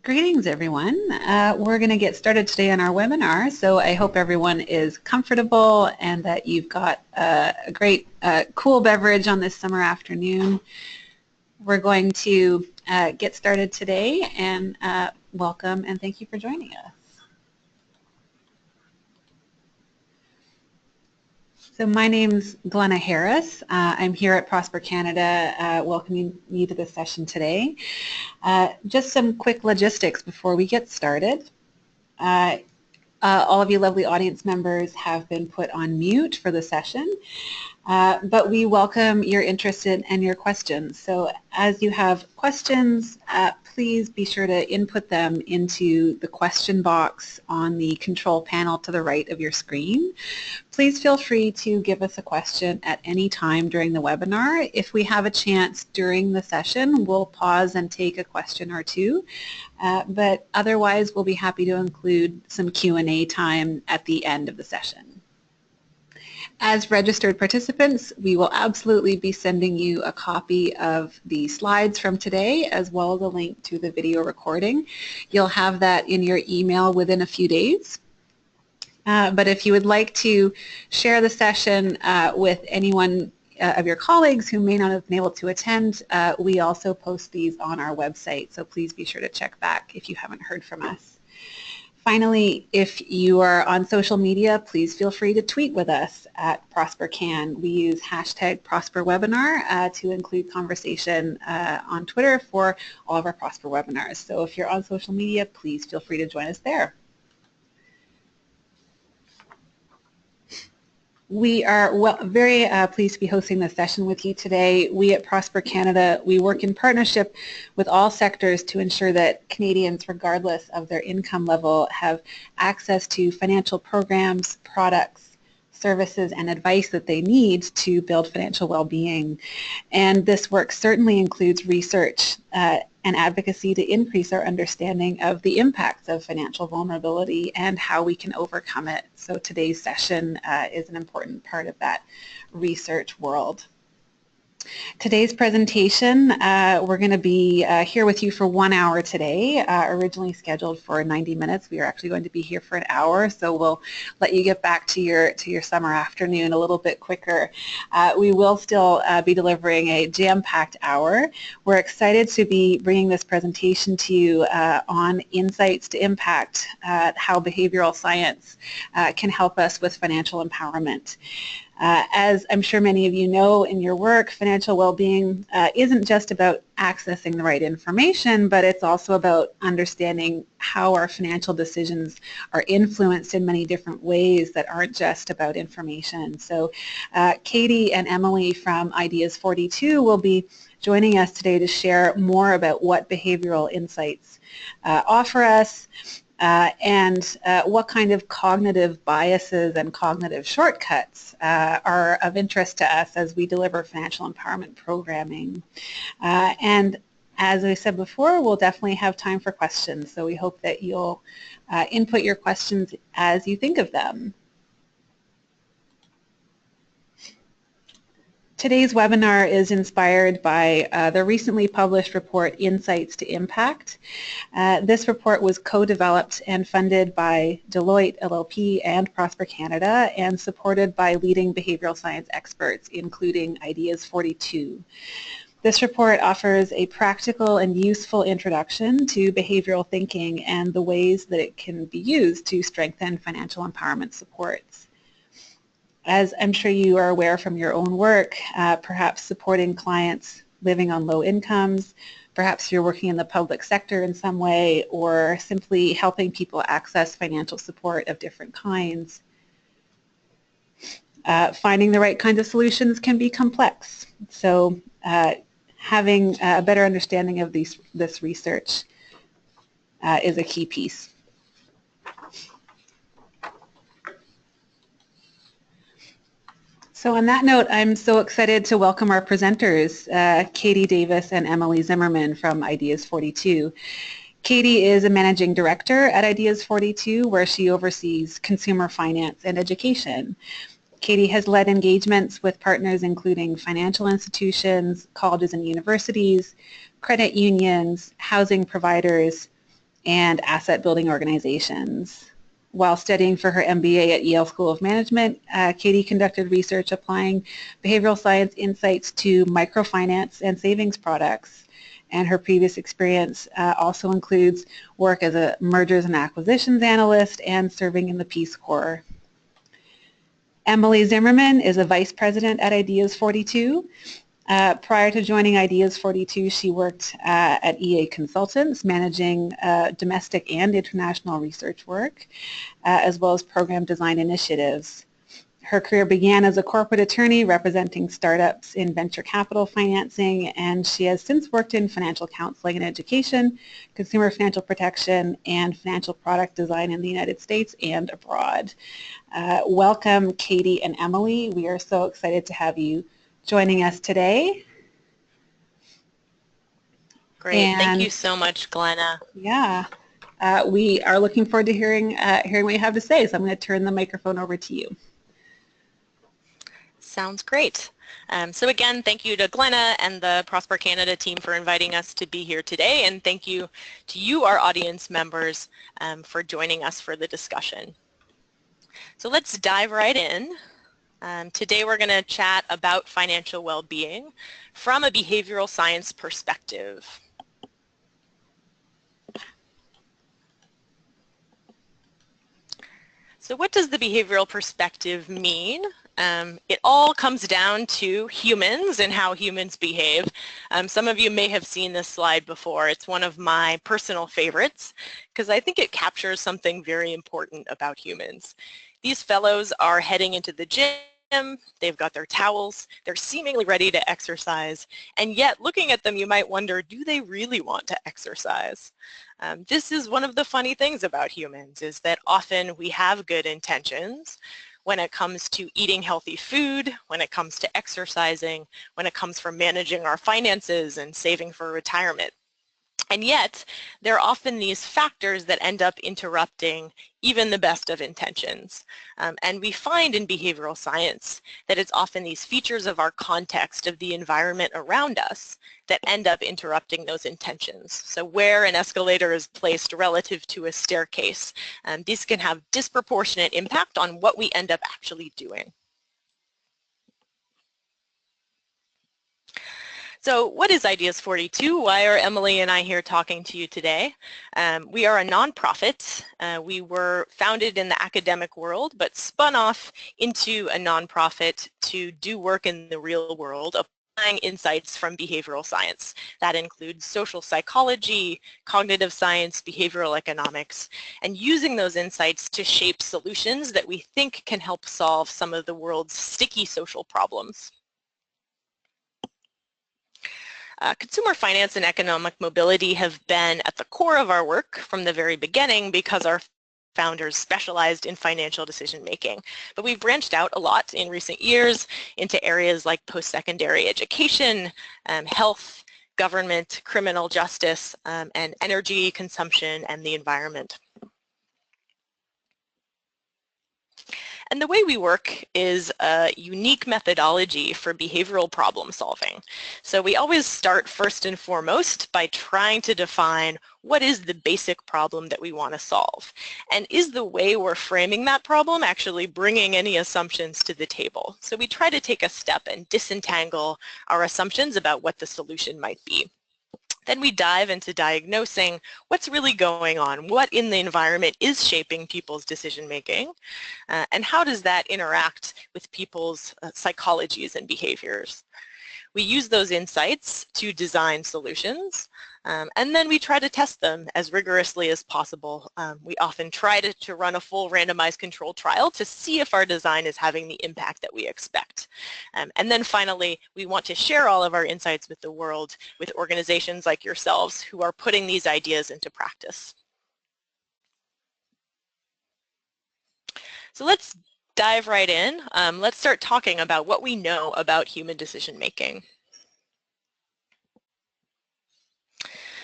Greetings, everyone. We're going to get started today on our webinar, so I hope everyone is comfortable and that you've got a great cool beverage on this summer afternoon. We're going to get started today, and welcome and thank you for joining us. So my name's Glenna Harris. I'm here at Prosper Canada welcoming you to this session today. Just some quick logistics before we get started. All of you lovely audience members have been put on mute for the session, but we welcome your interest and your questions. So as you have questions, please be sure to input them into the question box on the control panel to the right of your screen. Please feel free to give us a question at any time during the webinar. If we have a chance during the session, we'll pause and take a question or two, but otherwise we'll be happy to include some Q&A time at the end of the session. As registered participants, we will absolutely be sending you a copy of the slides from today as well as a link to the video recording. You'll have that in your email within a few days. But if you would like to share the session with anyone of your colleagues who may not have been able to attend, we also post these on our website, so please be sure to check back if you haven't heard from us. Finally, if you are on social media, please feel free to tweet with us at ProsperCan. We use hashtag ProsperWebinar to include conversation on Twitter for all of our Prosper webinars. So if you're on social media, please feel free to join us there. We are very pleased to be hosting this session with you today. We at Prosper Canada, we work in partnership with all sectors to ensure that Canadians, regardless of their income level, have access to financial programs, products, services, and advice that they need to build financial well-being. And this work certainly includes research and advocacy to increase our understanding of the impacts of financial vulnerability and how we can overcome it. So today's session is an important part of that research world. Today's presentation, we're going to be here with you for 1 hour today, originally scheduled for 90 minutes. We are actually going to be here for an hour, so we'll let you get back to your summer afternoon a little bit quicker. We will still be delivering a jam-packed hour. We're excited to be bringing this presentation to you on insights to impact, how behavioral science can help us with financial empowerment. As I'm sure many of you know in your work, financial well-being isn't just about accessing the right information, but it's also about understanding how our financial decisions are influenced in many different ways that aren't just about information. So Katy and Emily from Ideas 42 will be joining us today to share more about what behavioral insights offer us, and what kind of cognitive biases and cognitive shortcuts are of interest to us as we deliver financial empowerment programming. And as I said before, we'll definitely have time for questions, so we hope that you'll input your questions as you think of them. Today's webinar is inspired by the recently published report, Insights to Impact. This report was co-developed and funded by Deloitte LLP and Prosper Canada and supported by leading behavioral science experts, including Ideas 42. This report offers a practical and useful introduction to behavioral thinking and the ways that it can be used to strengthen financial empowerment supports. As I'm sure you are aware from your own work, perhaps supporting clients living on low incomes, perhaps you're working in the public sector in some way, or simply helping people access financial support of different kinds. Finding the right kinds of solutions can be complex. So having a better understanding of this research is a key piece. So on that note, I'm so excited to welcome our presenters, Katy Davis and Emily Zimmerman from Ideas 42. Katy is a managing director at Ideas 42, where she oversees consumer finance and education. Katy has led engagements with partners including financial institutions, colleges and universities, credit unions, housing providers, and asset building organizations. While studying for her MBA at Yale School of Management, Katy conducted research applying behavioral science insights to microfinance and savings products. And her previous experience also includes work as a mergers and acquisitions analyst and serving in the Peace Corps. Emily Zimmerman is a vice president at Ideas 42. Prior to joining Ideas 42, she worked at EA Consultants, managing domestic and international research work, as well as program design initiatives. Her career began as a corporate attorney representing startups in venture capital financing, and she has since worked in financial counseling and education, consumer financial protection, and financial product design in the United States and abroad. Welcome, Katy and Emily. We are so excited to have you joining us today. Great. Thank you so much, Glenna. Yeah. We are looking forward to hearing what you have to say, so I'm going to turn the microphone over to you. Sounds great. So again, thank you to Glenna and the Prosper Canada team for inviting us to be here today, and thank you to you, our audience members, for joining us for the discussion. So let's dive right in. Today we're going to chat about financial well-being from a behavioral science perspective. So what does the behavioral perspective mean? It all comes down to humans and how humans behave. Some of you may have seen this slide before. It's one of my personal favorites because I think it captures something very important about humans. These fellows are heading into the gym. They've got their towels. They're seemingly ready to exercise. And yet, looking at them, you might wonder, do they really want to exercise? This is one of the funny things about humans, is that often we have good intentions when it comes to eating healthy food, when it comes to exercising, when it comes for managing our finances and saving for retirement. And yet, there are often these factors that end up interrupting even the best of intentions. And we find in behavioral science that it's often these features of our context, of the environment around us, that end up interrupting those intentions. So where an escalator is placed relative to a staircase, these can have disproportionate impact on what we end up actually doing. So what is Ideas 42? Why are Emily and I here talking to you today? We are a nonprofit. We were founded in the academic world, but spun off into a nonprofit to do work in the real world, applying insights from behavioral science. That includes social psychology, cognitive science, behavioral economics, and using those insights to shape solutions that we think can help solve some of the world's sticky social problems. Consumer finance and economic mobility have been at the core of our work from the very beginning because our founders specialized in financial decision making. But we've branched out a lot in recent years into areas like post-secondary education, health, government, criminal justice, and energy consumption and the environment. And the way we work is a unique methodology for behavioral problem solving. So we always start first and foremost by trying to define what is the basic problem that we want to solve. And is the way we're framing that problem actually bringing any assumptions to the table? So we try to take a step and disentangle our assumptions about what the solution might be. Then we dive into diagnosing what's really going on, what in the environment is shaping people's decision making, and how does that interact with people's psychologies and behaviors. We use those insights to design solutions, and then we try to test them as rigorously as possible. We often try to run a full randomized controlled trial to see if our design is having the impact that we expect. And then finally, we want to share all of our insights with the world, with organizations like yourselves who are putting these ideas into practice. So let's dive right in. Let's start talking about what we know about human decision making.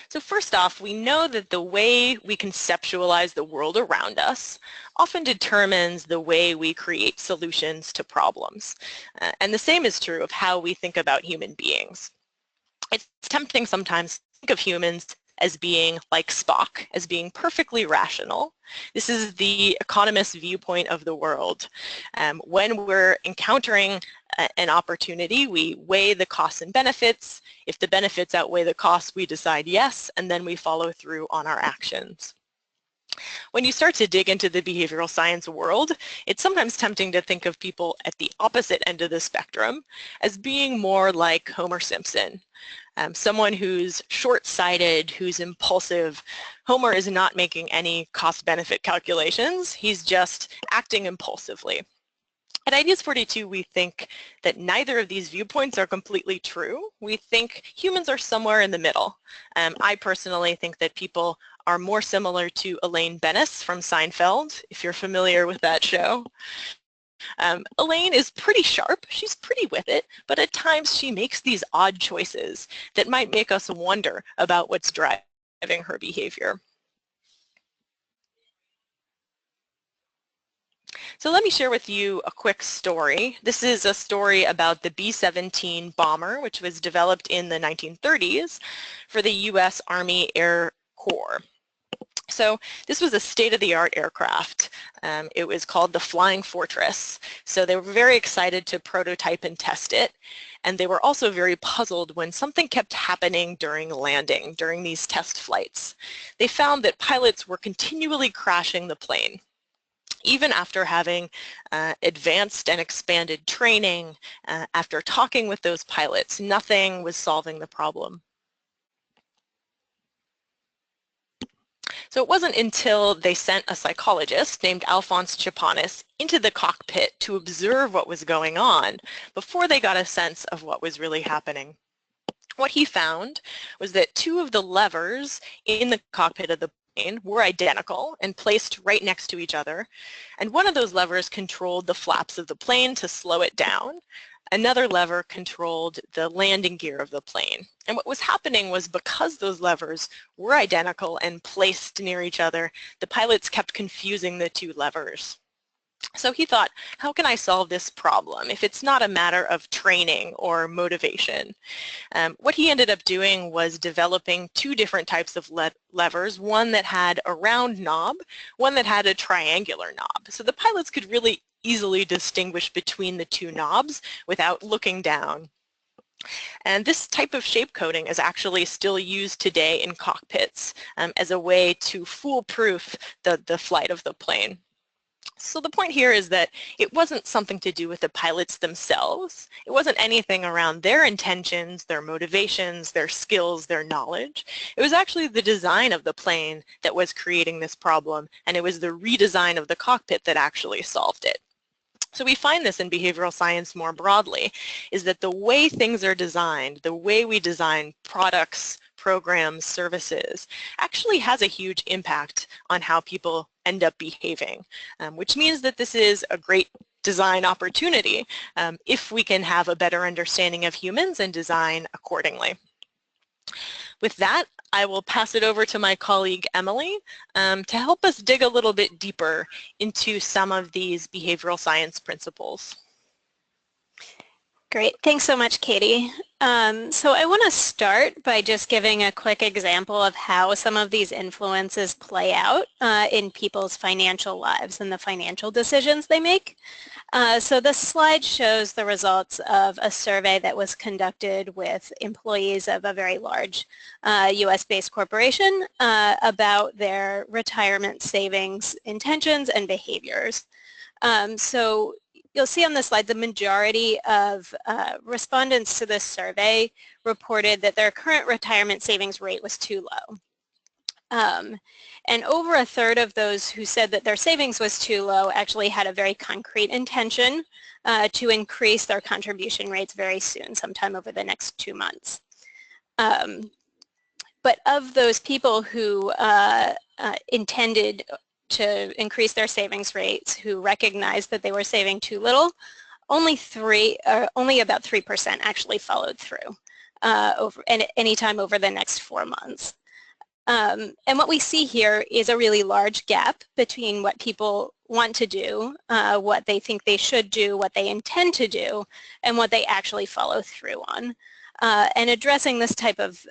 So first off, we know that the way we conceptualize the world around us often determines the way we create solutions to problems. And the same is true of how we think about human beings. It's tempting sometimes to think of humans as being like Spock, as being perfectly rational. This is the economist's viewpoint of the world. When we're encountering an opportunity, we weigh the costs and benefits. If the benefits outweigh the costs, we decide yes, and then we follow through on our actions. When you start to dig into the behavioral science world, it's sometimes tempting to think of people at the opposite end of the spectrum as being more like Homer Simpson. Someone who's short-sighted, who's impulsive. Homer is not making any cost-benefit calculations. He's just acting impulsively. At Ideas 42, we think that neither of these viewpoints are completely true. We think humans are somewhere in the middle. I personally think that people are more similar to Elaine Bennis from Seinfeld, if you're familiar with that show. Elaine is pretty sharp, she's pretty with it, but at times she makes these odd choices that might make us wonder about what's driving her behavior. So let me share with you a quick story. This is a story about the B-17 bomber, which was developed in the 1930s for the U.S. Army Air Corps. So this was a state-of-the-art aircraft. It was called the Flying Fortress. So they were very excited to prototype and test it. And they were also very puzzled when something kept happening during landing, during these test flights. They found that pilots were continually crashing the plane. Even after having advanced and expanded training, after talking with those pilots, nothing was solving the problem. So it wasn't until they sent a psychologist named Alphonse Chapanis into the cockpit to observe what was going on before they got a sense of what was really happening. What he found was that two of the levers in the cockpit of the plane were identical and placed right next to each other, and one of those levers controlled the flaps of the plane to slow it down. Another lever controlled the landing gear of the plane. And what was happening was, because those levers were identical and placed near each other, the pilots kept confusing the two levers. So he thought, how can I solve this problem if it's not a matter of training or motivation? What he ended up doing was developing two different types of levers, one that had a round knob, one that had a triangular knob. So the pilots could really easily distinguish between the two knobs without looking down. And this type of shape coding is actually still used today in cockpits as a way to foolproof the flight of the plane. So the point here is that it wasn't something to do with the pilots themselves. It wasn't anything around their intentions, their motivations, their skills, their knowledge. It was actually the design of the plane that was creating this problem, and it was the redesign of the cockpit that actually solved it. So we find this in behavioral science more broadly, is that the way things are designed, the way we design products, programs, services, actually has a huge impact on how people end up behaving, which means that this is a great design opportunity if we can have a better understanding of humans and design accordingly. With that, I will pass it over to my colleague Emily to help us dig a little bit deeper into some of these behavioral science principles. Great. Thanks so much, Katie. So I want to start by just giving a quick example of how some of these influences play out in people's financial lives and the financial decisions they make. So this slide shows the results of a survey that was conducted with employees of a very large US-based corporation about their retirement savings intentions and behaviors. So you'll see on the slide the majority of respondents to this survey reported that their current retirement savings rate was too low. And over a third of those who said that their savings was too low actually had a very concrete intention to increase their contribution rates very soon, sometime over the next 2 months. But of those people who intended to increase their savings rates, who recognized that they were saving too little, only about 3% actually followed through any time over the next 4 months. And what we see here is a really large gap between what people want to do, what they think they should do, what they intend to do, and what they actually follow through on. And addressing this type of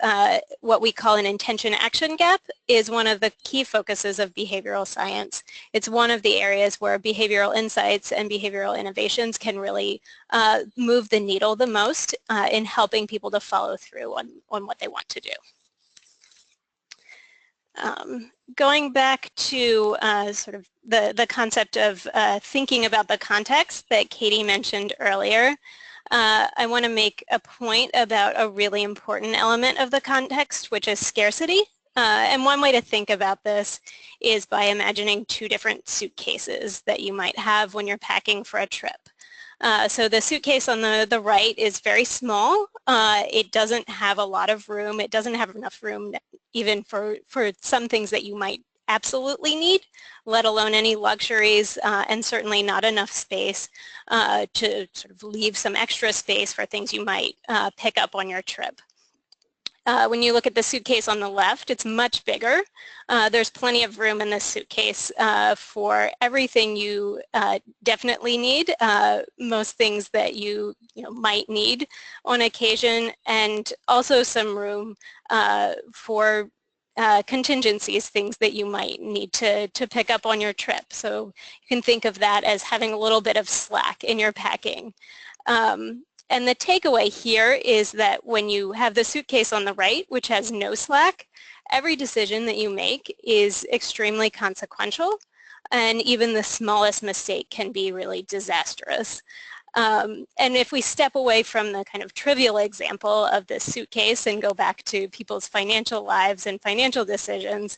what we call an intention-action gap is one of the key focuses of behavioral science. It's one of the areas where behavioral insights and behavioral innovations can really move the needle the most in helping people to follow through on what they want to do. Going back to sort of the concept of thinking about the context that Katy mentioned earlier, I want to make a point about a really important element of the context, which is scarcity. And one way to think about this is by imagining two different suitcases that you might have when you're packing for a trip. So the suitcase on the right is very small. It doesn't have a lot of room. It doesn't have enough room even for some things that you might absolutely need, let alone any luxuries, and certainly not enough space to sort of leave some extra space for things you might pick up on your trip. When you look at the suitcase on the left, it's much bigger. There's plenty of room in this suitcase for everything you definitely need, most things that you might need on occasion, and also some room for contingencies, things that you might need to pick up on your trip. So you can think of that as having a little bit of slack in your packing. And the takeaway here is that when you have the suitcase on the right, which has no slack, every decision that you make is extremely consequential, and even the smallest mistake can be really disastrous. And if we step away from the kind of trivial example of this suitcase and go back to people's financial lives and financial decisions,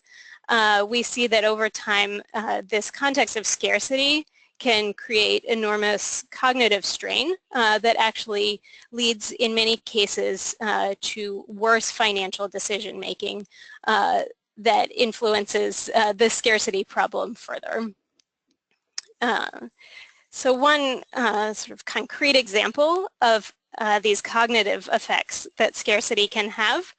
we see that over time this context of scarcity can create enormous cognitive strain that actually leads in many cases to worse financial decision making that influences the scarcity problem further. So one sort of concrete example of these cognitive effects that scarcity can have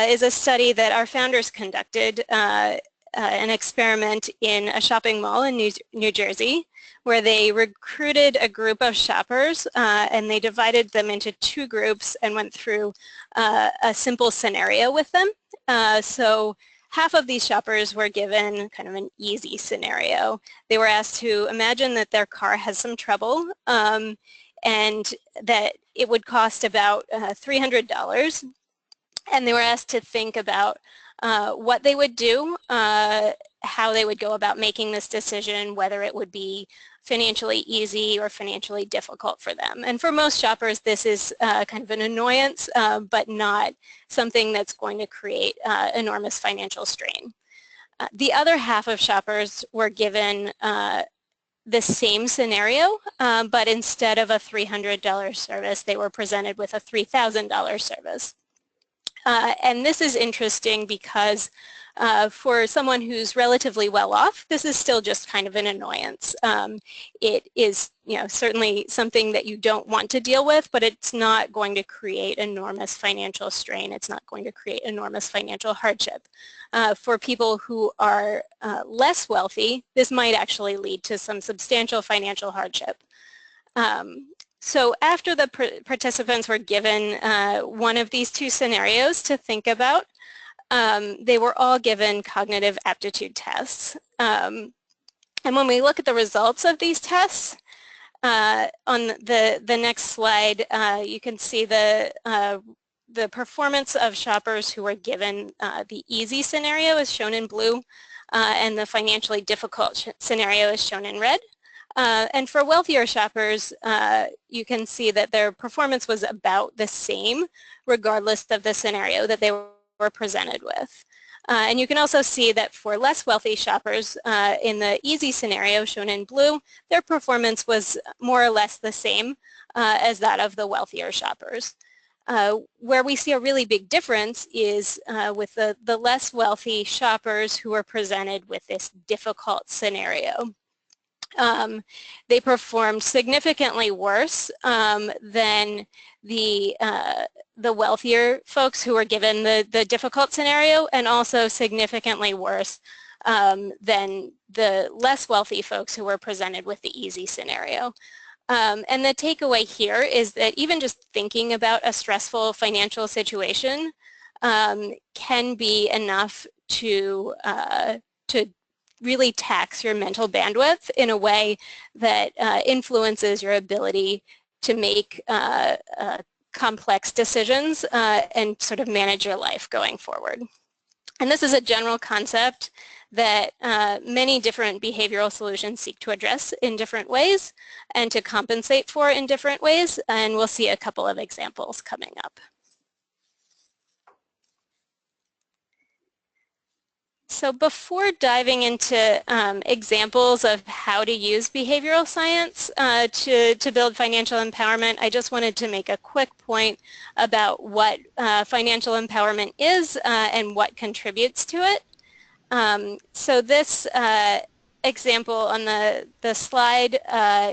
is a study that our founders conducted, an experiment in a shopping mall in New Jersey, where they recruited a group of shoppers and they divided them into two groups and went through a simple scenario with them. So half of these shoppers were given kind of an easy scenario. They were asked to imagine that their car has some trouble and that it would cost about $300. And they were asked to think about what they would do, how they would go about making this decision, whether it would be financially easy or financially difficult for them. And for most shoppers, this is kind of an annoyance, but not something that's going to create enormous financial strain. The other half of shoppers were given the same scenario, but instead of a $300 service, they were presented with a $3,000 service. And this is interesting because for someone who's relatively well off, this is still just kind of an annoyance. It is, certainly something that you don't want to deal with, but it's not going to create enormous financial strain. It's not going to create enormous financial hardship. For people who are less wealthy, this might actually lead to some substantial financial hardship. So after the participants were given one of these two scenarios to think about, they were all given cognitive aptitude tests. And when we look at the results of these tests, on the next slide, you can see the performance of shoppers who were given the easy scenario is shown in blue, and the financially difficult scenario is shown in red. And for wealthier shoppers, you can see that their performance was about the same regardless of the scenario that they were presented with. And you can also see that for less wealthy shoppers, in the easy scenario shown in blue, their performance was more or less the same as that of the wealthier shoppers. Where we see a really big difference is with the less wealthy shoppers who were presented with this difficult scenario. They performed significantly worse than the wealthier folks who were given the difficult scenario, and also significantly worse than the less wealthy folks who were presented with the easy scenario. And the takeaway here is that even just thinking about a stressful financial situation can be enough to really tax your mental bandwidth in a way that influences your ability to make complex decisions and sort of manage your life going forward. And this is a general concept that many different behavioral solutions seek to address in different ways and to compensate for in different ways, and we'll see a couple of examples coming up. So before diving into examples of how to use behavioral science to build financial empowerment, I just wanted to make a quick point about what financial empowerment is and what contributes to it. So this example on the slide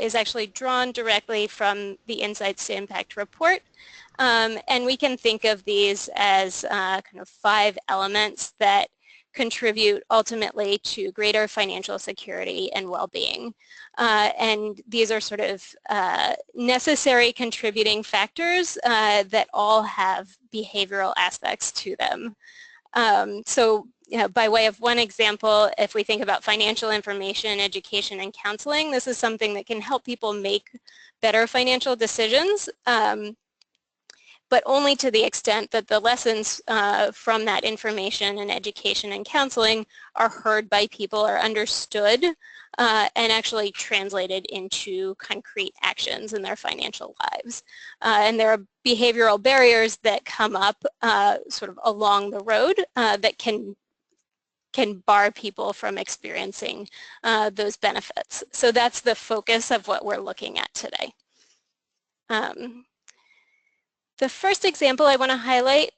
is actually drawn directly from the Insights to Impact report. And we can think of these as kind of 5 elements that contribute ultimately to greater financial security and well-being. And these are sort of necessary contributing factors that all have behavioral aspects to them. So by way of one example, if we think about financial information, education, and counseling, this is something that can help people make better financial decisions, but only to the extent that the lessons from that information and education and counseling are heard by people, are understood, and actually translated into concrete actions in their financial lives. And there are behavioral barriers that come up sort of along the road that can bar people from experiencing those benefits. So that's the focus of what we're looking at today. The first example I want to highlight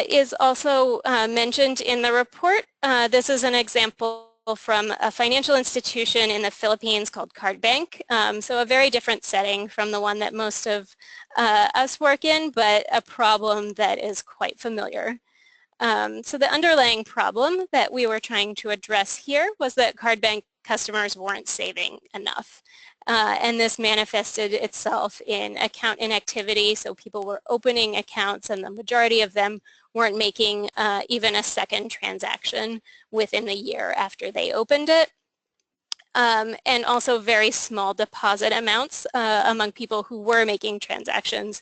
is also mentioned in the report. This is an example from a financial institution in the Philippines called Card Bank. So a very different setting from the one that most of us work in, but a problem that is quite familiar. So the underlying problem that we were trying to address here was that Card Bank customers weren't saving enough. And this manifested itself in account inactivity, so people were opening accounts and the majority of them weren't making even a second transaction within the year after they opened it. And also very small deposit amounts among people who were making transactions.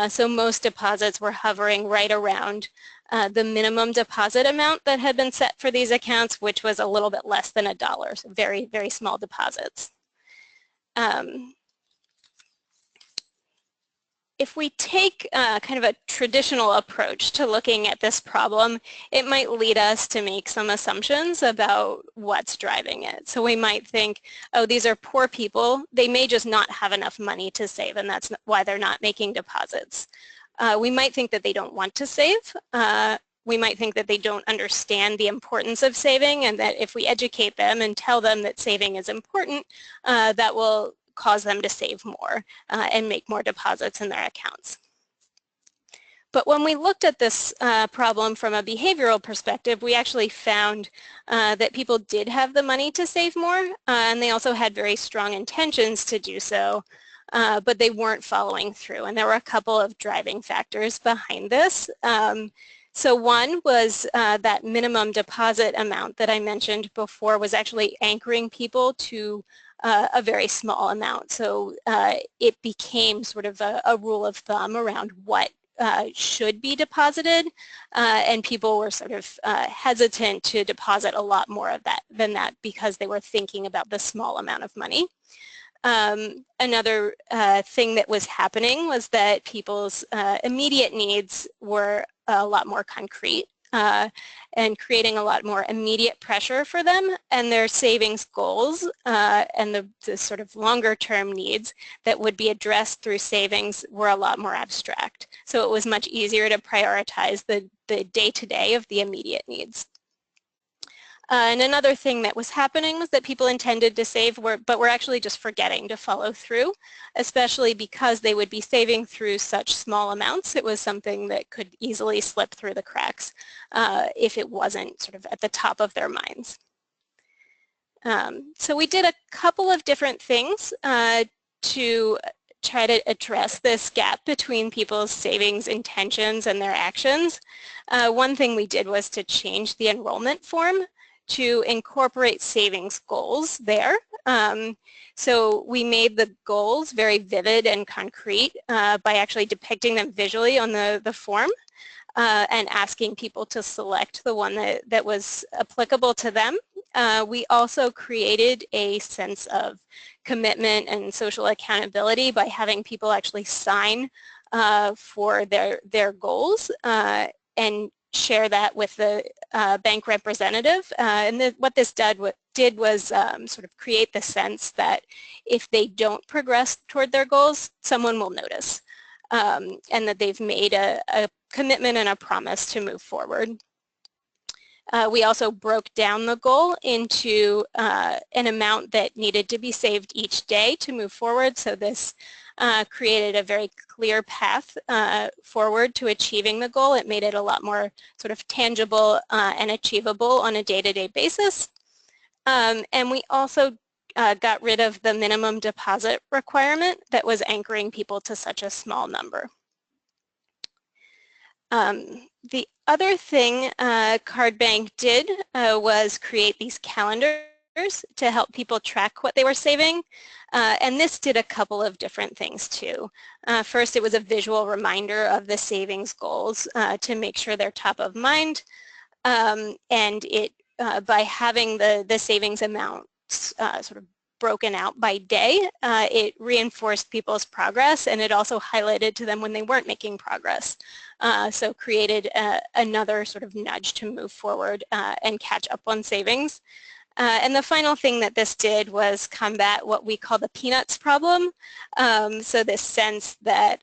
So most deposits were hovering right around the minimum deposit amount that had been set for these accounts, which was a little bit less than $1, so very, very small deposits. If we take kind of a traditional approach to looking at this problem, it might lead us to make some assumptions about what's driving it. So we might think, oh, these are poor people. They may just not have enough money to save, and that's why they're not making deposits. We might think that they don't want to save. We might think that they don't understand the importance of saving, and that if we educate them and tell them that saving is important, that will cause them to save more and make more deposits in their accounts. But when we looked at this problem from a behavioral perspective, we actually found that people did have the money to save more, and they also had very strong intentions to do so, but they weren't following through. And there were a couple of driving factors behind this. So one was that minimum deposit amount that I mentioned before was actually anchoring people to a very small amount. So it became sort of a rule of thumb around what should be deposited, and people were sort of hesitant to deposit a lot more of that than that because they were thinking about the small amount of money. Another thing that was happening was that people's immediate needs were a lot more concrete and creating a lot more immediate pressure for them, and their savings goals and the sort of longer term needs that would be addressed through savings were a lot more abstract. So it was much easier to prioritize the day-to-day of the immediate needs. And another thing that was happening was that people intended to save, but were actually just forgetting to follow through, especially because they would be saving through such small amounts. It was something that could easily slip through the cracks if it wasn't sort of at the top of their minds. So we did a couple of different things to try to address this gap between people's savings intentions and their actions, one thing we did was to change the enrollment form to incorporate savings goals there. So we made the goals very vivid and concrete by actually depicting them visually on the form and asking people to select the one that was applicable to them. We also created a sense of commitment and social accountability by having people actually sign for their goals and share that with the bank representative. And what this did was sort of create the sense that if they don't progress toward their goals, someone will notice, and that they've made a commitment and a promise to move forward. We also broke down the goal into an amount that needed to be saved each day to move forward. So this created a very clear path forward to achieving the goal. It made it a lot more sort of tangible and achievable on a day-to-day basis. And we also got rid of the minimum deposit requirement that was anchoring people to such a small number. The other thing CardBank did was create these calendars to help people track what they were saving, and this did a couple of different things too. First, it was a visual reminder of the savings goals to make sure they're top of mind, and it by having the savings amounts sort of broken out by day, it reinforced people's progress, and it also highlighted to them when they weren't making progress. So created another sort of nudge to move forward and catch up on savings. And the final thing that this did was combat what we call the peanuts problem. So this sense that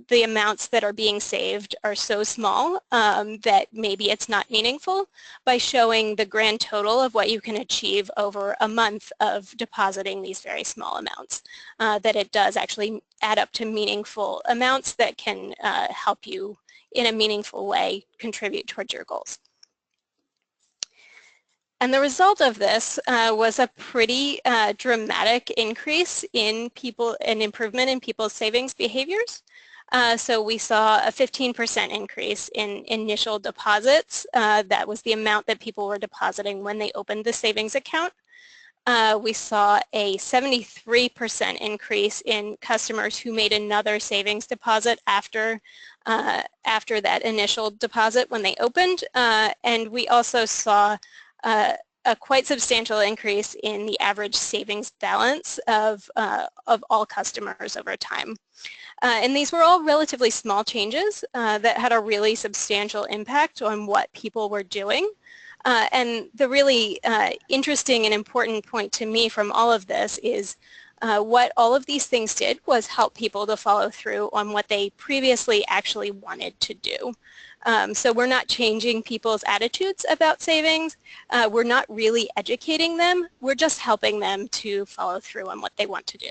the amounts that are being saved are so small that maybe it's not meaningful, by showing the grand total of what you can achieve over a month of depositing these very small amounts, that it does actually add up to meaningful amounts that can help you in a meaningful way contribute towards your goals. And the result of this was a pretty dramatic increase in an improvement in people's savings behaviors. So we saw a 15% increase in initial deposits. That was the amount that people were depositing when they opened the savings account. We saw a 73% increase in customers who made another savings deposit after that initial deposit when they opened. And we also saw a quite substantial increase in the average savings balance of all customers over time. And these were all relatively small changes that had a really substantial impact on what people were doing. And the really interesting and important point to me from all of this is what all of these things did was help people to follow through on what they previously actually wanted to do. So we're not changing people's attitudes about savings. We're not really educating them. We're just helping them to follow through on what they want to do.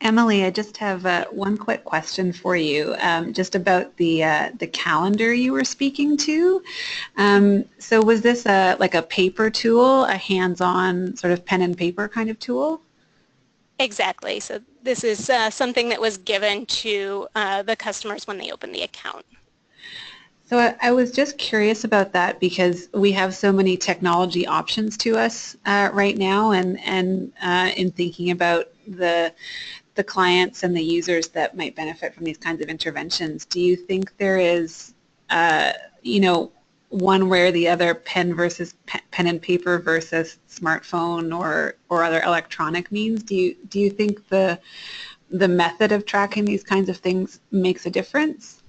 Emily, I just have one quick question for you, just about the calendar you were speaking to. So was this like a paper tool, a hands-on sort of pen and paper kind of tool? Exactly. So this is something that was given to the customers when they opened the account. So I was just curious about that, because we have so many technology options to us right now, and in thinking about the clients and the users that might benefit from these kinds of interventions. Do you think there is, you know, one way or the other, pen and paper versus smartphone or other electronic means? Do you think the method of tracking these kinds of things makes a difference?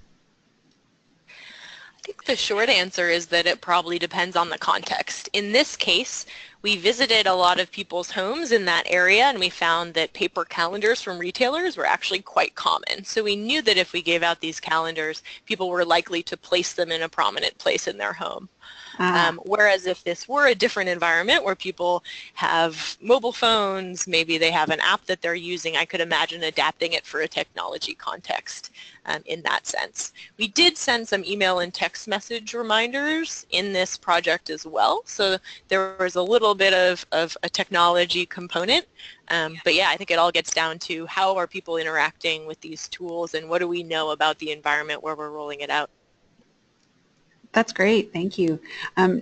I think the short answer is that it probably depends on the context. In this case, we visited a lot of people's homes in that area, and we found that paper calendars from retailers were actually quite common. So we knew that if we gave out these calendars, people were likely to place them in a prominent place in their home. Whereas if this were a different environment where people have mobile phones, maybe they have an app that they're using, I could imagine adapting it for a technology context in that sense. We did send some email and text message reminders in this project as well, so there was a little little bit of a technology component. But yeah, I think it all gets down to how are people interacting with these tools and what do we know about the environment where we're rolling it out. That's great. Thank you.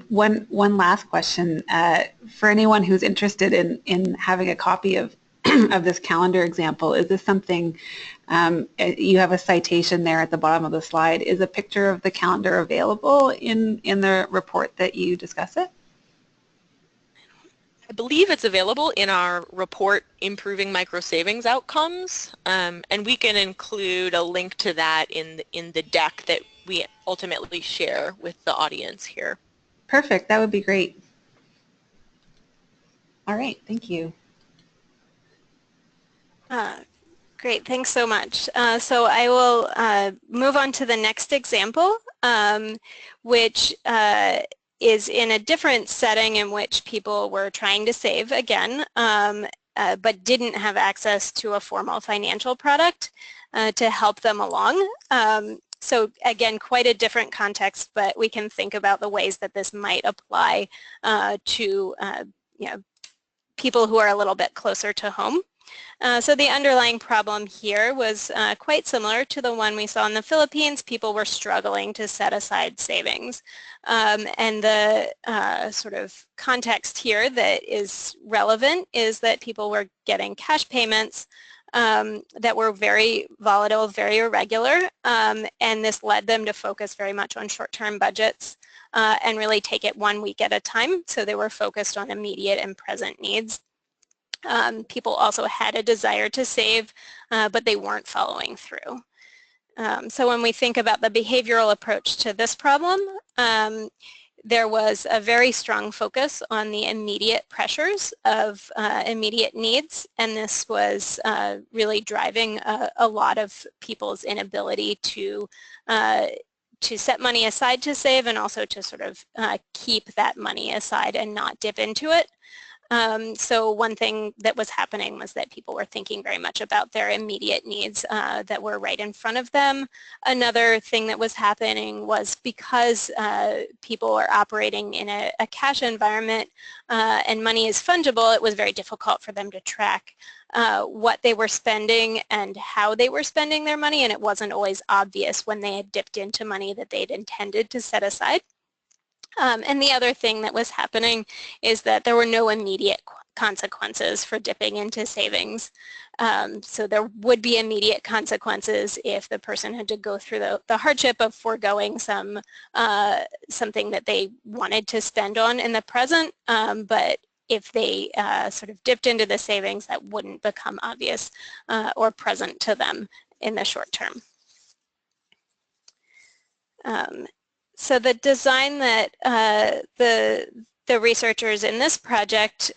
One last question. For anyone who's interested in having a copy of of this calendar example, is this something, you have a citation there at the bottom of the slide, is a picture of the calendar available in the report that you discuss it? I believe it's available in our report, Improving Micro Savings Outcomes, and we can include a link to that in the deck that we ultimately share with the audience here. Perfect. That would be great. All right. Thank you. Great. Thanks so much. So I will move on to the next example, which is in a different setting in which people were trying to save again, but didn't have access to a formal financial product to help them along. So again, quite a different context, but we can think about the ways that this might apply to people who are a little bit closer to home. So the underlying problem here was quite similar to the one we saw in the Philippines. People were struggling to set aside savings. And the sort of context here that is relevant is that people were getting cash payments that were very volatile, very irregular, and this led them to focus very much on short-term budgets and really take it 1 week at a time. So they were focused on immediate and present needs. People also had a desire to save, but they weren't following through. So when we think about the behavioral approach to this problem, there was a very strong focus on the immediate pressures of immediate needs, and this was really driving a lot of people's inability to set money aside to save and also to sort of keep that money aside and not dip into it. So one thing that was happening was that people were thinking very much about their immediate needs that were right in front of them. Another thing that was happening was because people are operating in a cash environment and money is fungible, it was very difficult for them to track what they were spending and how they were spending their money, and it wasn't always obvious when they had dipped into money that they'd intended to set aside. And the other thing that was happening is that there were no immediate consequences for dipping into savings. So there would be immediate consequences if the person had to go through the hardship of foregoing something that they wanted to spend on in the present, but if they sort of dipped into the savings, that wouldn't become obvious or present to them in the short term. So the design that the researchers in this project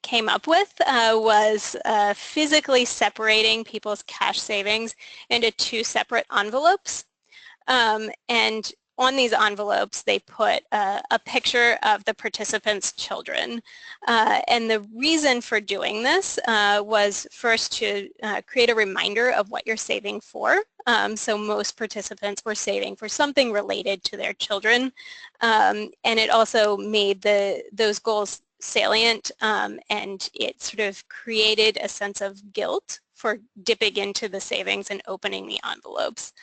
came up with was physically separating people's cash savings into 2 separate envelopes. And on these envelopes, they put a picture of the participants' children. And the reason for doing this was first to create a reminder of what you're saving for. So most participants were saving for something related to their children. And it also made those goals salient, and it sort of created a sense of guilt for dipping into the savings and opening the envelopes.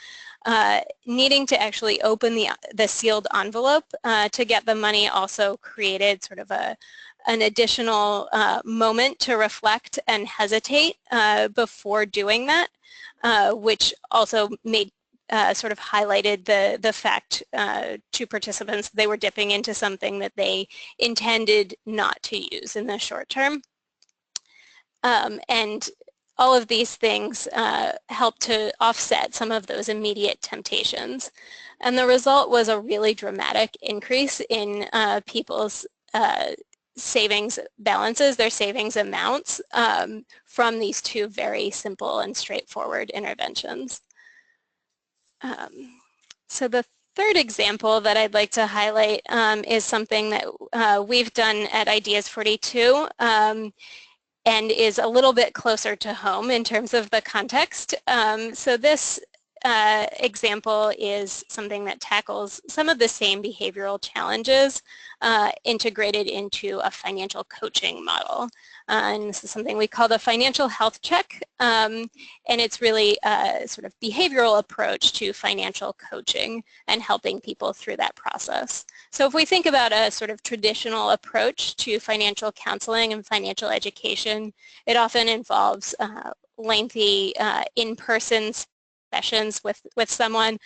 Needing to actually open the sealed envelope to get the money also created sort of an additional moment to reflect and hesitate before doing that, which also made sort of highlighted the fact to participants they were dipping into something that they intended not to use in the short term. And all of these things help to offset some of those immediate temptations. And the result was a really dramatic increase in people's savings balances, their savings amounts, from these 2 very simple and straightforward interventions. So the third example that I'd like to highlight is something that we've done at Ideas 42. And is a little bit closer to home in terms of the context. So this example is something that tackles some of the same behavioral challenges integrated into a financial coaching model. And this is something we call the financial health check, and it's really a sort of behavioral approach to financial coaching and helping people through that process. So if we think about a sort of traditional approach to financial counseling and financial education, it often involves lengthy in-person sessions with someone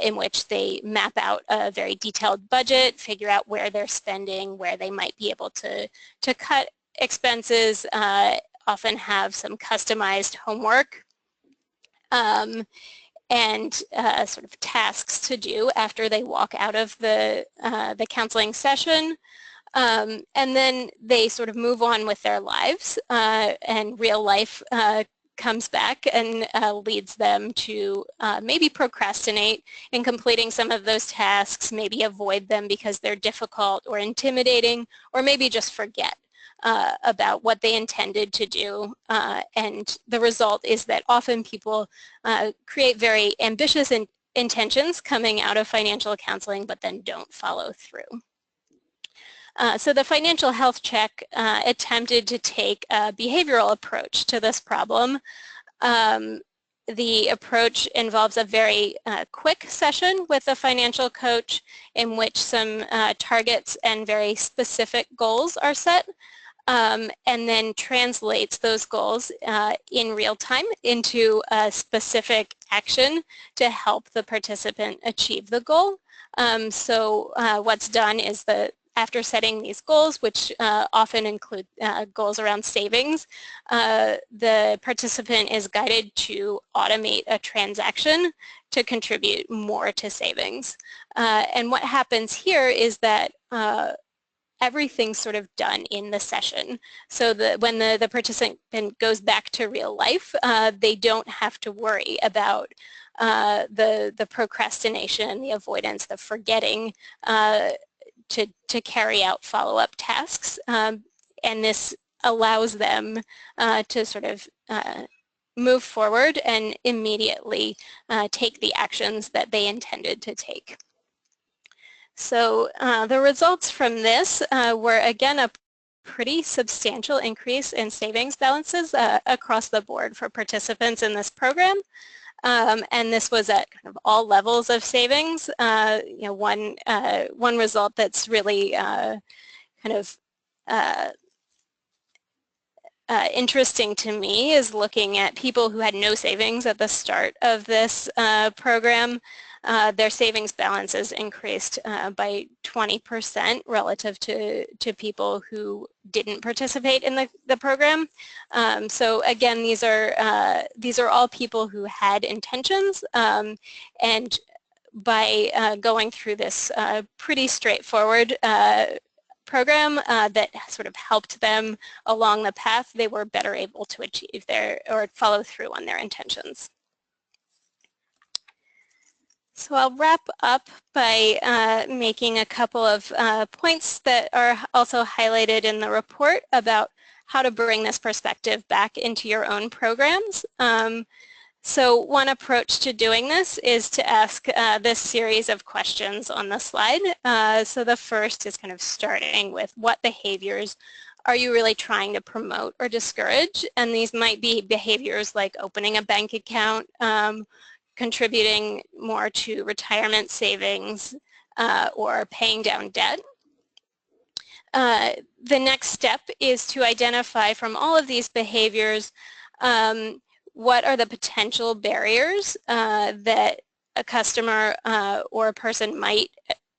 in which they map out a very detailed budget, figure out where they're spending, where they might be able to cut expenses, often have some customized homework and sort of tasks to do after they walk out of the counseling session. And then they sort of move on with their lives, and real life comes back and leads them to maybe procrastinate in completing some of those tasks, maybe avoid them because they're difficult or intimidating, or maybe just forget about what they intended to do. And the result is that often people create very ambitious intentions coming out of financial counseling, but then don't follow through. So the financial health check attempted to take a behavioral approach to this problem. The approach involves a very quick session with a financial coach in which some targets and very specific goals are set, and then translates those goals in real time into a specific action to help the participant achieve the goal. So what's done is that after setting these goals, which often include goals around savings, the participant is guided to automate a transaction to contribute more to savings. And what happens here is that everything's sort of done in the session. So that when the participant goes back to real life, they don't have to worry about the procrastination, the avoidance, the forgetting to carry out follow-up tasks. And this allows them to sort of move forward and immediately take the actions that they intended to take. So the results from this were, again, a pretty substantial increase in savings balances across the board for participants in this program. And this was at kind of all levels of savings. You know, one result that's really kind of interesting to me is looking at people who had no savings at the start of this program. Their savings balances increased by 20% relative to people who didn't participate in the program. So again, these are all people who had intentions, and by going through this pretty straightforward program that sort of helped them along the path, they were better able to achieve or follow through on their intentions. So I'll wrap up by making a couple of points that are also highlighted in the report about how to bring this perspective back into your own programs. So one approach to doing this is to ask this series of questions on the slide. So the first is kind of starting with what behaviors are you really trying to promote or discourage? And these might be behaviors like opening a bank account, contributing more to retirement savings, or paying down debt. The next step is to identify from all of these behaviors what are the potential barriers that a customer or a person might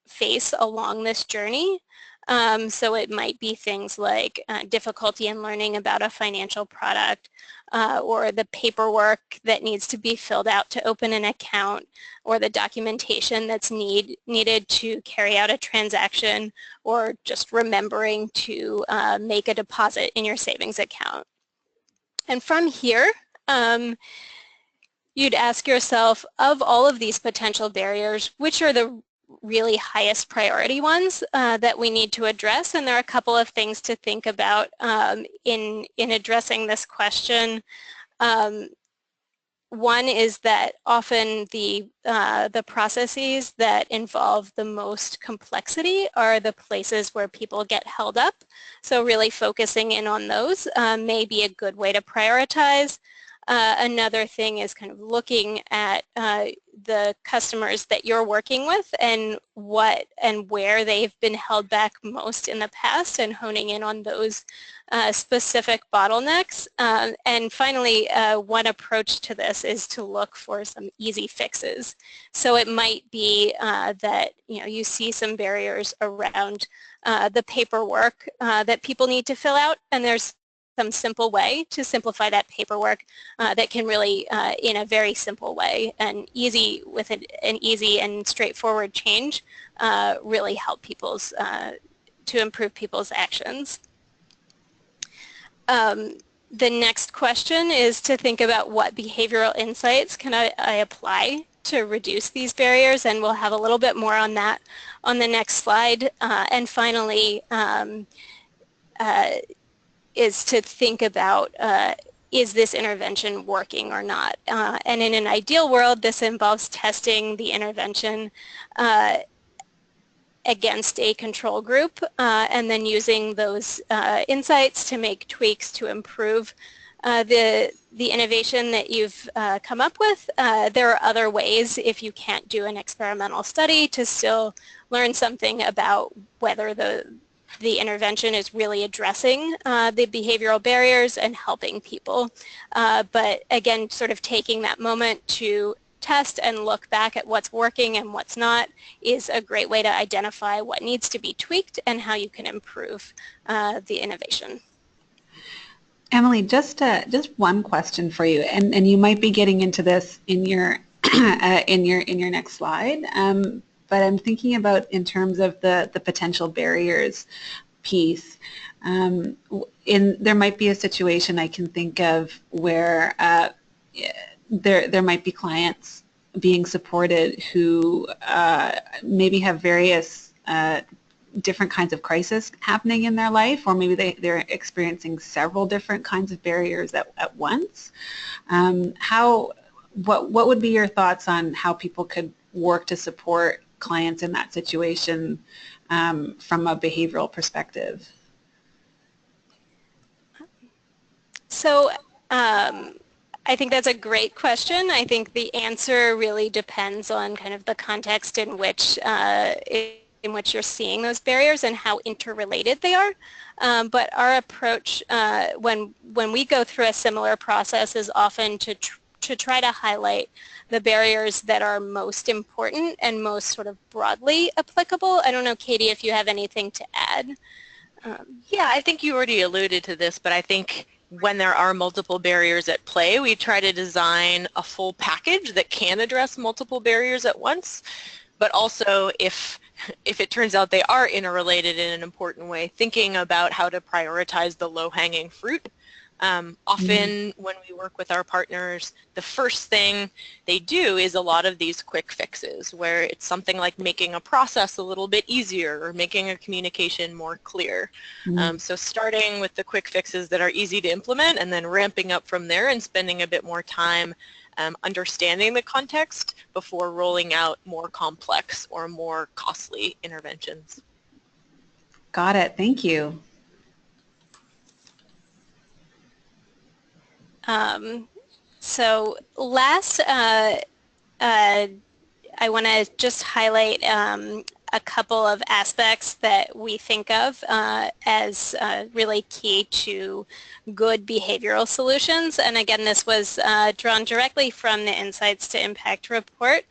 face along this journey. So it might be things like difficulty in learning about a financial product, or the paperwork that needs to be filled out to open an account, or the documentation that's needed to carry out a transaction, or just remembering to make a deposit in your savings account. And from here, you'd ask yourself, of all of these potential barriers, which are the really highest priority ones that we need to address? And there are a couple of things to think about in addressing this question. One is that often the processes that involve the most complexity are the places where people get held up. So really focusing in on those may be a good way to prioritize. Another thing is kind of looking at the customers that you're working with and what and where they've been held back most in the past and honing in on those specific bottlenecks. And finally, one approach to this is to look for some easy fixes. So it might be that you see some barriers around the paperwork that people need to fill out, and there's some simple way to simplify that paperwork that can really, in a very simple way and easy with an easy and straightforward change, really help people's to improve people's actions. The next question is to think about what behavioral insights can I apply to reduce these barriers, and we'll have a little bit more on that on the next slide. And finally, is to think about is this intervention working or not? And in an ideal world, this involves testing the intervention against a control group and then using those insights to make tweaks to improve the innovation that you've come up with. There are other ways, if you can't do an experimental study, to still learn something about whether the intervention is really addressing the behavioral barriers and helping people. But again, sort of taking that moment to test and look back at what's working and what's not is a great way to identify what needs to be tweaked and how you can improve the innovation. Emily, just one question for you, and you might be getting into this in your in your next slide. But I'm thinking about in terms of the potential barriers piece. There might be a situation I can think of where there might be clients being supported who maybe have various different kinds of crisis happening in their life, or maybe they're experiencing several different kinds of barriers at once. What would be your thoughts on how people could work to support clients in that situation from a behavioral perspective? So I think that's a great question. I think the answer really depends on kind of the context in which you're seeing those barriers and how interrelated they are. But our approach when we go through a similar process is often to try to highlight the barriers that are most important and most sort of broadly applicable. I don't know, Katie, if you have anything to add. Yeah, I think you already alluded to this, but I think when there are multiple barriers at play, we try to design a full package that can address multiple barriers at once. But also, if it turns out they are interrelated in an important way, thinking about how to prioritize the low-hanging fruit. Often when we work with our partners, the first thing they do is a lot of these quick fixes, where it's something like making a process a little bit easier or making a communication more clear. So starting with the quick fixes that are easy to implement and then ramping up from there and spending a bit more time understanding the context before rolling out more complex or more costly interventions. Got it. Thank you. So last, I want to just highlight a couple of aspects that we think of as really key to good behavioral solutions. And again, this was drawn directly from the Insights to Impact report.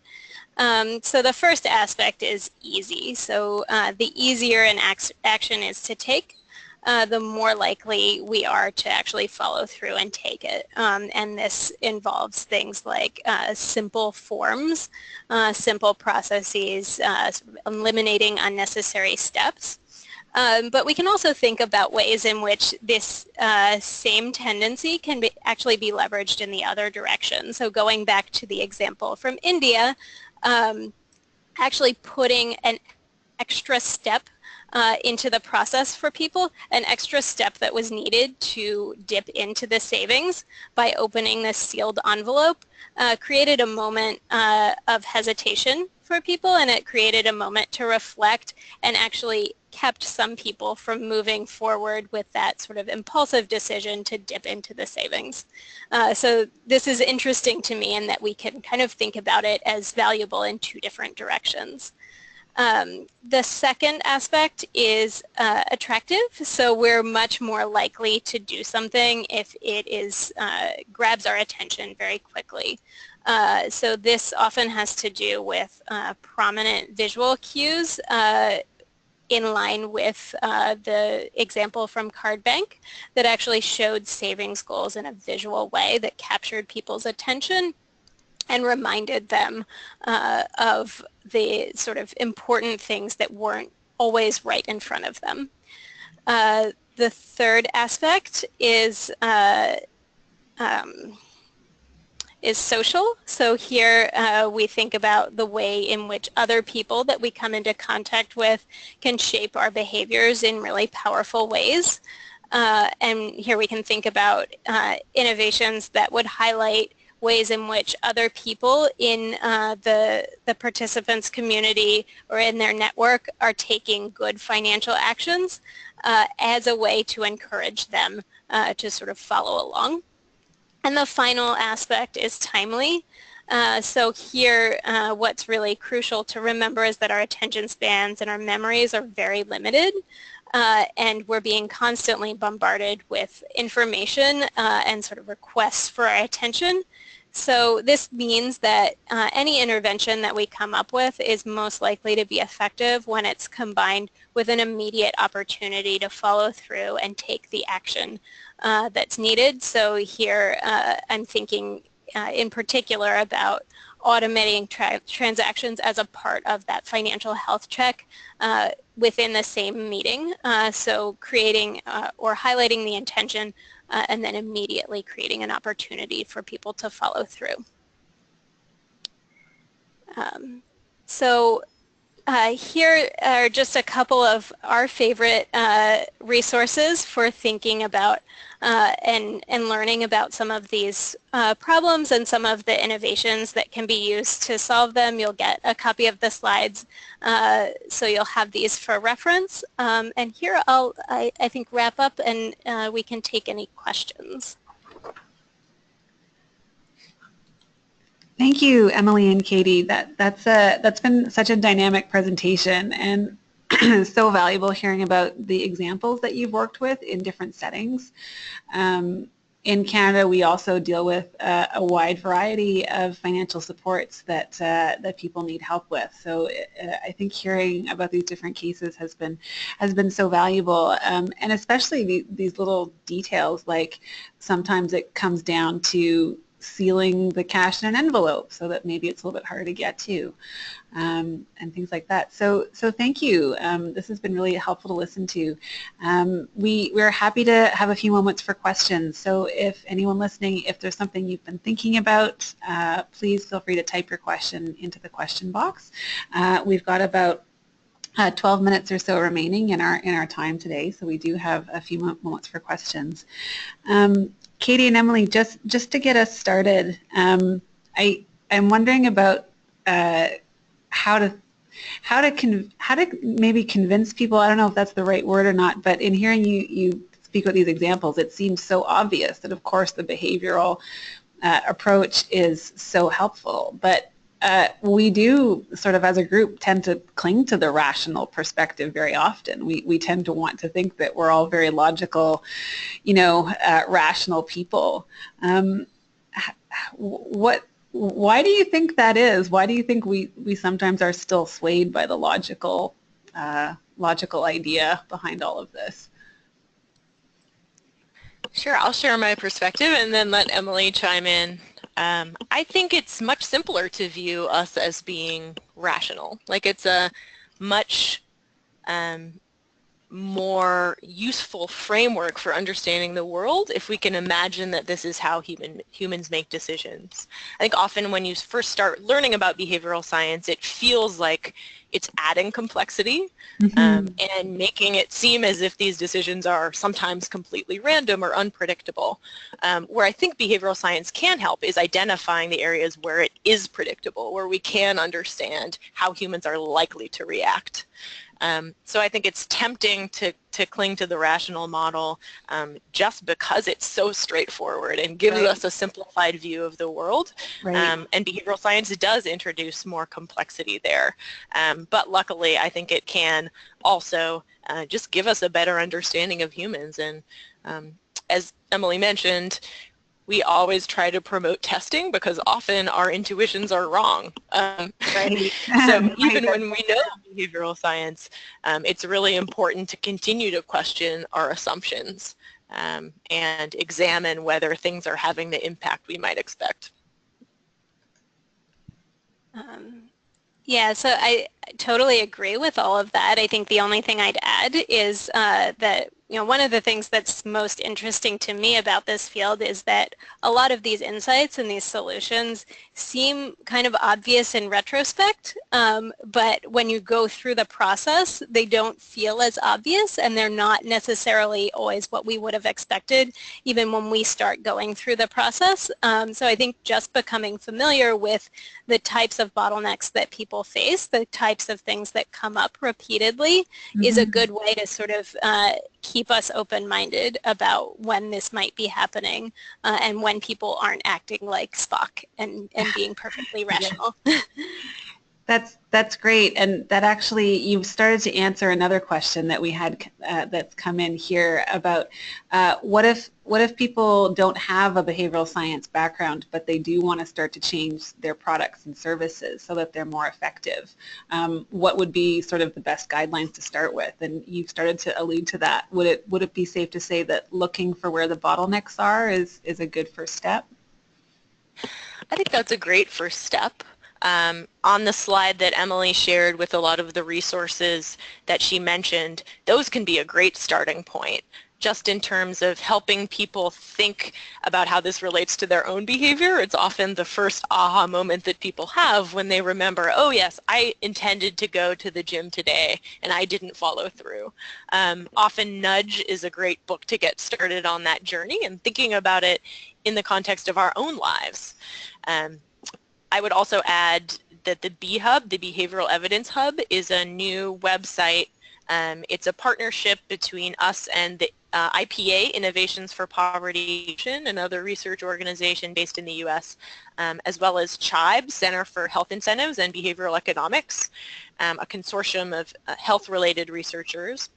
So the first aspect is easy. So the easier an action is to take, the more likely we are to actually follow through and take it. And this involves things like simple forms, simple processes, eliminating unnecessary steps. But we can also think about ways in which this same tendency can actually be leveraged in the other direction. So going back to the example from India, actually putting an extra step into the process for people, an extra step that was needed to dip into the savings by opening this sealed envelope created a moment of hesitation for people, and it created a moment to reflect and actually kept some people from moving forward with that sort of impulsive decision to dip into the savings. So this is interesting to me in that we can kind of think about it as valuable in two different directions. The second aspect is attractive, so we're much more likely to do something if it is grabs our attention very quickly. So this often has to do with prominent visual cues in line with the example from Card Bank that actually showed savings goals in a visual way that captured people's attention and reminded them of the sort of important things that weren't always right in front of them. The third aspect is social. So here we think about the way in which other people that we come into contact with can shape our behaviors in really powerful ways. And here we can think about innovations that would highlight ways in which other people in the participants' community or in their network are taking good financial actions as a way to encourage them to sort of follow along. And the final aspect is timely. So here what's really crucial to remember is that our attention spans and our memories are very limited. And we're being constantly bombarded with information and sort of requests for our attention. So this means that any intervention that we come up with is most likely to be effective when it's combined with an immediate opportunity to follow through and take the action that's needed. So here I'm thinking in particular about automating transactions as a part of that financial health check within the same meeting. So creating or highlighting the intention and then immediately creating an opportunity for people to follow through. Here are just a couple of our favorite resources for thinking about and learning about some of these problems and some of the innovations that can be used to solve them. You'll get a copy of the slides, so you'll have these for reference. And here I think wrap up and we can take any questions. Thank you, Emily and Katie. That's been such a dynamic presentation and so valuable hearing about the examples that you've worked with in different settings. In Canada, we also deal with a wide variety of financial supports that people need help with. So I think hearing about these different cases has been so valuable, and especially these little details, like sometimes it comes down to sealing the cash in an envelope so that maybe it's a little bit harder to get to, and things like that. So thank you. This has been really helpful to listen to. We're happy to have a few moments for questions. So if anyone listening, if there's something you've been thinking about, please feel free to type your question into the question box. We've got about 12 minutes or so remaining in our time today, so we do have a few moments for questions. Katie and Emily, just to get us started, I'm wondering about how to maybe convince people. I don't know if that's the right word or not, but in hearing you speak with these examples, it seems so obvious that of course the behavioral approach is so helpful, but we do sort of as a group tend to cling to the rational perspective very often. We tend to want to think that we're all very logical, rational people. Why do you think that is? Why do you think we sometimes are still swayed by the logical idea behind all of this? Sure, I'll share my perspective and then let Emily chime in. I think it's much simpler to view us as being rational. Like it's a much more useful framework for understanding the world if we can imagine that this is how humans make decisions. I think often when you first start learning about behavioral science, it feels like it's adding complexity and making it seem as if these decisions are sometimes completely random or unpredictable. Where I think behavioral science can help is identifying the areas where it is predictable, where we can understand how humans are likely to react. So I think it's tempting to cling to the rational model just because it's so straightforward and gives us a simplified view of the world. And behavioral science does introduce more complexity there. But luckily, I think it can also just give us a better understanding of humans. And as Emily mentioned, we always try to promote testing because often our intuitions are wrong. So even when we know behavioral science, it's really important to continue to question our assumptions and examine whether things are having the impact we might expect. Yeah, so I totally agree with all of that. I think the only thing I'd add is that one of the things that's most interesting to me about this field is that a lot of these insights and these solutions seem kind of obvious in retrospect, but when you go through the process, they don't feel as obvious, and they're not necessarily always what we would have expected, even when we start going through the process. So I think just becoming familiar with the types of bottlenecks that people face, the types of things that come up repeatedly, is a good way to sort of keep us open-minded about when this might be happening and when people aren't acting like Spock and being perfectly rational. That's great, and that actually you've started to answer another question that we had that's come in here about what if people don't have a behavioral science background but they do want to start to change their products and services so that they're more effective? What would be sort of the best guidelines to start with? And you've started to allude to that. Would it be safe to say that looking for where the bottlenecks are is a good first step? I think that's a great first step. On the slide that Emily shared with a lot of the resources that she mentioned, those can be a great starting point, just in terms of helping people think about how this relates to their own behavior. It's often the first aha moment that people have when they remember, oh yes, I intended to go to the gym today and I didn't follow through. Often Nudge is a great book to get started on that journey and thinking about it in the context of our own lives. I would also add that the BHub, the Behavioral Evidence Hub, is a new website. It's a partnership between us and the IPA, Innovations for Poverty, another research organization based in the U.S., as well as CHIBE, Center for Health Incentives and Behavioral Economics, a consortium of health-related researchers.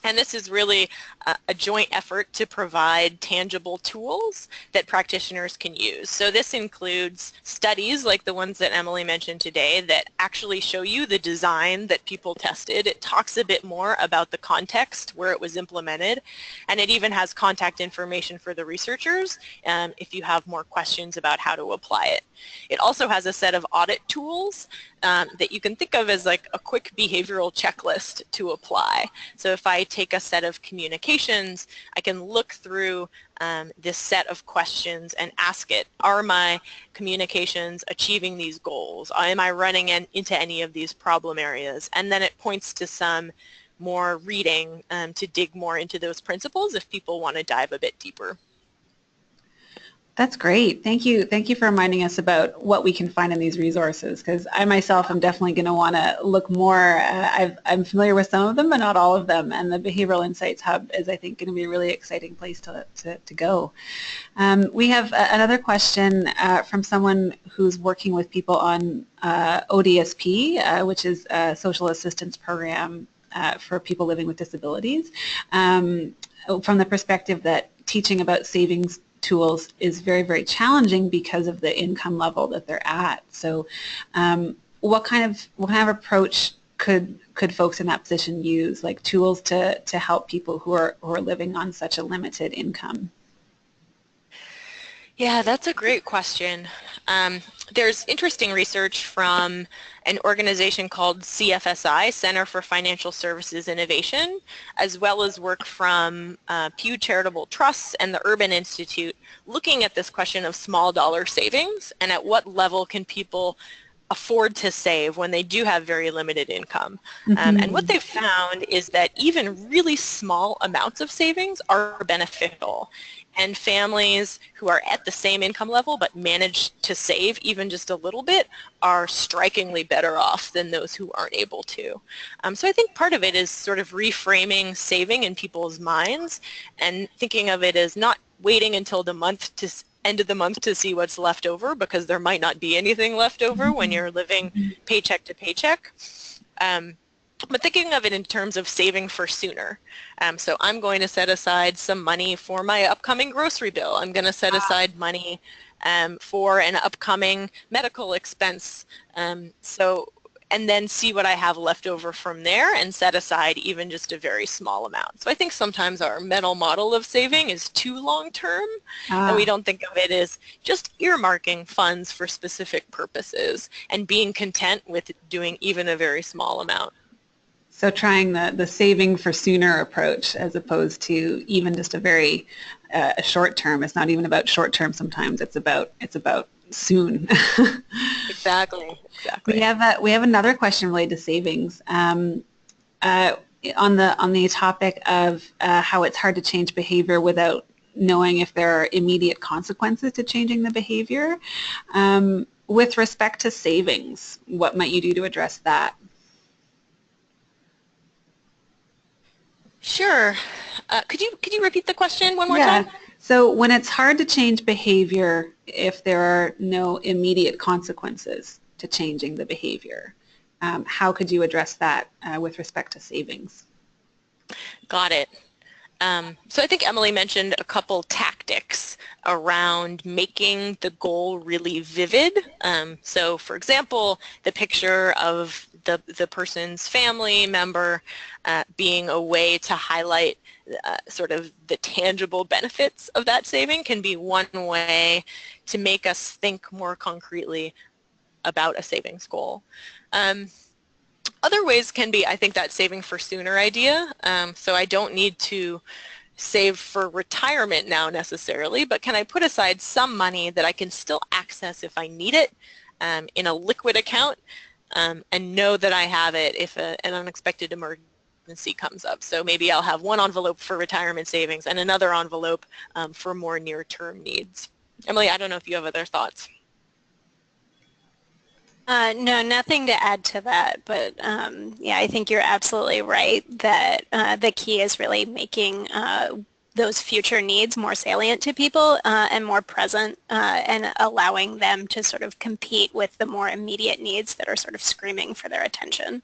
And this is really a joint effort to provide tangible tools that practitioners can use. So this includes studies like the ones that Emily mentioned today that actually show you the design that people tested. It talks a bit more about the context where it was implemented, and it even has contact information for the researchers if you have more questions about how to apply it. It also has a set of audit tools that you can think of as like a quick behavioral checklist to apply. So if I take a set of communications, I can look through this set of questions and ask it, are my communications achieving these goals? Am I running into any of these problem areas? And then it points to some more reading to dig more into those principles if people want to dive a bit deeper. That's great. Thank you. Thank you for reminding us about what we can find in these resources, because I myself am definitely going to want to look more. I'm familiar with some of them, but not all of them, and the Behavioral Insights Hub is, I think, going to be a really exciting place to go. We have another question from someone who's working with people on ODSP, which is a social assistance program for people living with disabilities, from the perspective that teaching about savings tools is very, very challenging because of the income level that they're at. So what kind of approach could folks in that position use, like tools to help people who are living on such a limited income? Yeah, that's a great question. There's interesting research from an organization called CFSI, Center for Financial Services Innovation, as well as work from Pew Charitable Trusts and the Urban Institute, looking at this question of small dollar savings and at what level can people afford to save when they do have very limited income. And what they've found is that even really small amounts of savings are beneficial. And families who are at the same income level but manage to save even just a little bit are strikingly better off than those who aren't able to. So I think part of it is sort of reframing saving in people's minds and thinking of it as not waiting until the end of the month to see what's left over, because there might not be anything left over when you're living paycheck to paycheck. But thinking of it in terms of saving for sooner. So I'm going to set aside some money for my upcoming grocery bill. I'm going to set aside money for an upcoming medical expense. And then see what I have left over from there and set aside even just a very small amount. So I think sometimes our mental model of saving is too long-term, and we don't think of it as just earmarking funds for specific purposes and being content with doing even a very small amount. So trying the saving for sooner approach as opposed to even just a very short term. It's not even about short term sometimes. It's about soon. Exactly. We have another question related to savings. On the topic of how it's hard to change behavior without knowing if there are immediate consequences to changing the behavior. With respect to savings, what might you do to address that? Sure. Could you repeat the question one more time? So when it's hard to change behavior if there are no immediate consequences to changing the behavior, how could you address that with respect to savings? Got it. So I think Emily mentioned a couple tactics around making the goal really vivid. So for example, the picture of the person's family member being a way to highlight sort of the tangible benefits of that saving can be one way to make us think more concretely about a savings goal. Other ways can be, I think, that saving for sooner idea. So I don't need to save for retirement now necessarily, but can I put aside some money that I can still access if I need it in a liquid account and know that I have it if an unexpected emergency comes up. So maybe I'll have one envelope for retirement savings and another envelope for more near-term needs. Emily, I don't know if you have other thoughts. No, nothing to add to that, but yeah, I think you're absolutely right that the key is really making those future needs more salient to people and more present and allowing them to sort of compete with the more immediate needs that are sort of screaming for their attention.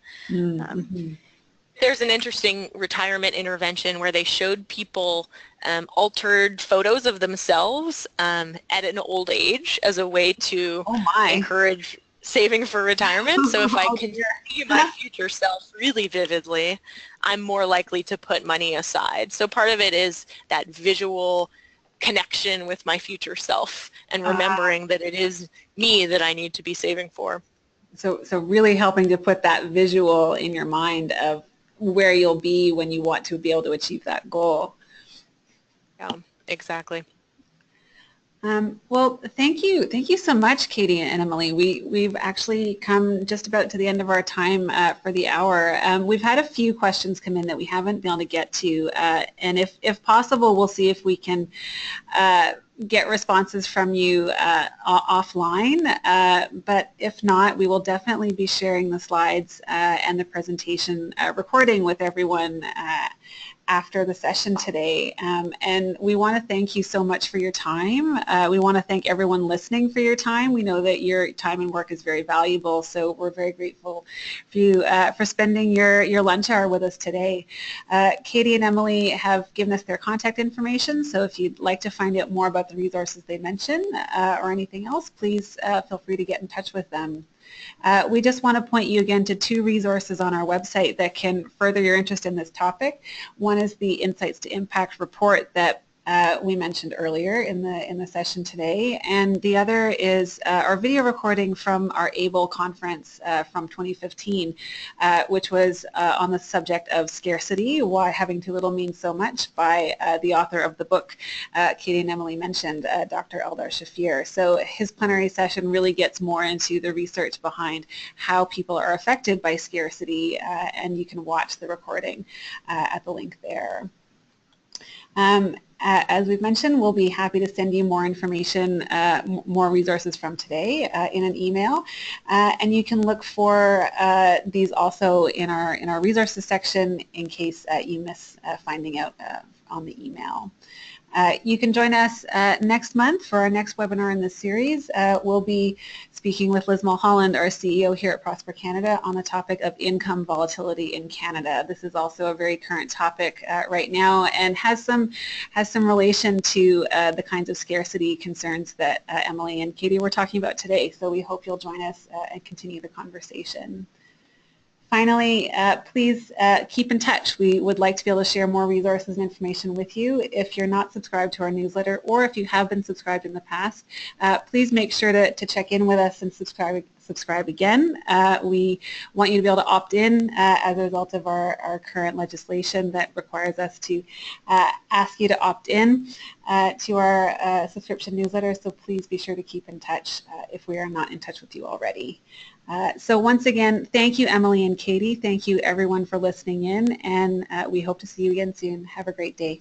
There's an interesting retirement intervention where they showed people altered photos of themselves at an old age as a way to encourage saving for retirement. So if I can see my future self really vividly, I'm more likely to put money aside. So part of it is that visual connection with my future self and remembering that it is me that I need to be saving for. So really helping to put that visual in your mind of where you'll be when you want to be able to achieve that goal. Yeah, exactly. Well, thank you so much, Katie and Emily. We've actually come just about to the end of our time for the hour. We've had a few questions come in that we haven't been able to get to, and if possible, we'll see if we can get responses from you offline, but if not, we will definitely be sharing the slides and the presentation recording with everyone after the session today. And we want to thank you so much for your time. We want to thank everyone listening for your time. We know that your time and work is very valuable, so we're very grateful for you for spending your lunch hour with us today. Katie and Emily have given us their contact information, so if you'd like to find out more about the resources they mentioned or anything else, please feel free to get in touch with them. We just want to point you again to two resources on our website that can further your interest in this topic. One is the Insights to Impact report that we mentioned earlier in the session today, and the other is our video recording from our ABLE conference from 2015, which was on the subject of scarcity, why having too little means so much, by the author of the book Katy and Emily mentioned, Dr. Eldar Shafir. So his plenary session really gets more into the research behind how people are affected by scarcity, and you can watch the recording at the link there. As we've mentioned, we'll be happy to send you more information, more resources from today in an email, and you can look for these also in our resources section in case you miss finding out on the email. You can join us next month for our next webinar in this series. We'll be speaking with Liz Mulholland, our CEO here at Prosper Canada, on the topic of income volatility in Canada. This is also a very current topic right now and has some relation to the kinds of scarcity concerns that Emily and Katy were talking about today. So we hope you'll join us and continue the conversation. Finally, please keep in touch. We would like to be able to share more resources and information with you. If you're not subscribed to our newsletter, or if you have been subscribed in the past, please make sure to check in with us and subscribe again. We want you to be able to opt in as a result of our current legislation that requires us to ask you to opt in to our subscription newsletter, so please be sure to keep in touch if we are not in touch with you already. So once again, thank you, Emily and Katy. Thank you, everyone, for listening in, and we hope to see you again soon. Have a great day.